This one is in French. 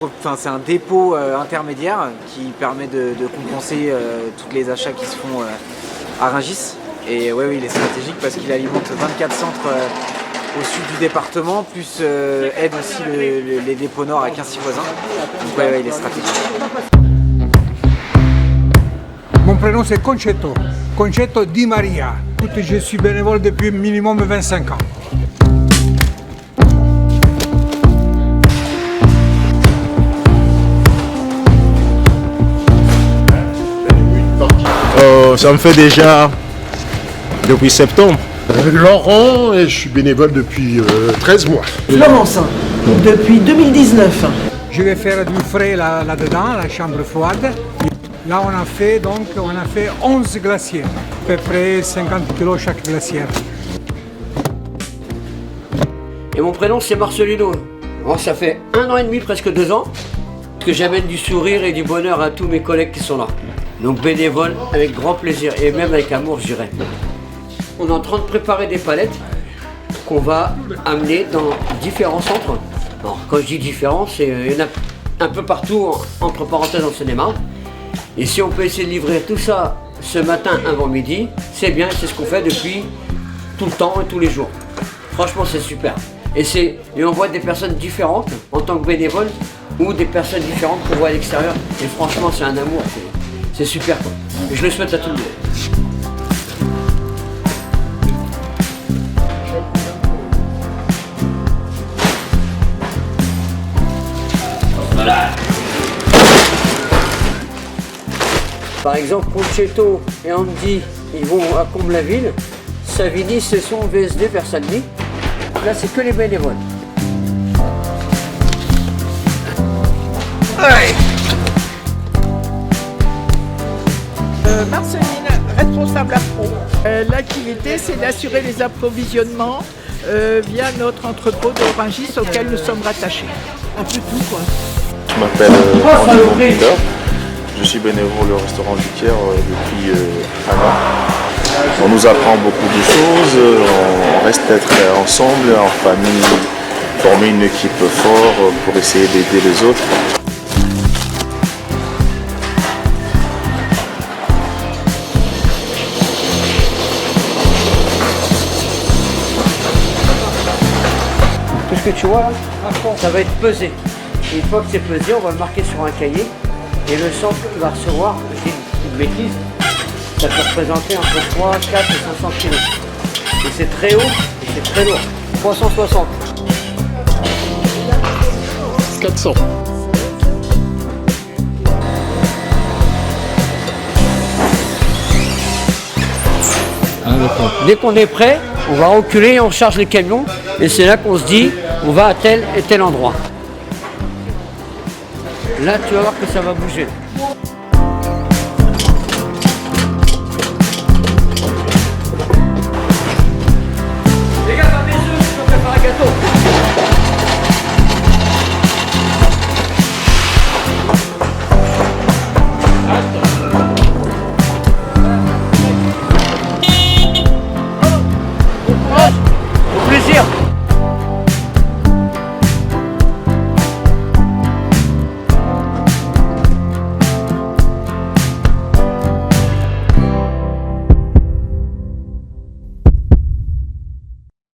Enfin, c'est un dépôt intermédiaire qui permet de compenser tous les achats qui se font à Rungis. Et ouais, oui, il est stratégique parce qu'il alimente 24 centres au sud du département, plus aide aussi les dépôts nord à 15 voisins. Donc ouais, il est stratégique. Mon prénom c'est Concetto, Concetto Di Maria. Écoute, je suis bénévole depuis minimum 25 ans. Ça me fait déjà depuis septembre. Laurent, et je suis bénévole depuis 13 mois. Florence, depuis 2019. Je vais faire du frais là-dedans, la chambre froide. Là on a fait 11 glaciers, à peu près 50 kg chaque glacière. Et mon prénom c'est Marcelino. Bon, ça fait 1 an et demi, presque 2 ans, que j'amène du sourire et du bonheur à tous mes collègues qui sont là. Donc bénévole, avec grand plaisir et même avec amour, je dirais. On est en train de préparer des palettes qu'on va amener dans différents centres. Alors, quand je dis différents, il y en a un peu partout, entre parenthèses en Seine-et-Marne. Et si on peut essayer de livrer tout ça ce matin avant midi, c'est bien, c'est ce qu'on fait depuis tout le temps et tous les jours. Franchement, c'est super. Et on voit des personnes différentes en tant que bénévole ou des personnes différentes qu'on voit à l'extérieur. Et franchement, c'est un amour. C'est super quoi. Et je le souhaite à tout le monde. Par exemple, Concetto et Andy, ils vont à Comble-la-Ville. Savini, c'est son VSD vers Salmi. Là, c'est que les bénévoles. Marceline, responsable appro. L'activité, c'est d'assurer les approvisionnements via notre entrepôt de Rungis auquel nous sommes rattachés. Un peu tout, quoi. Je m'appelle Andy Peter. Je suis bénévole au restaurant du Caire depuis 1 an. On nous apprend beaucoup de choses, on reste être ensemble, en famille, former une équipe forte pour essayer d'aider les autres. Tout ce que tu vois là, ça va être pesé. Et une fois que c'est pesé, on va le marquer sur un cahier. Et le centre va recevoir, je dis une bêtise, ça peut représenter entre 3, 4 et 500 kg. Et c'est très haut et c'est très lourd. 360. 400. Dès qu'on est prêt, on va reculer, on charge les camions. Et c'est là qu'on se dit, on va à tel et tel endroit. Là, tu vas voir que ça va bouger.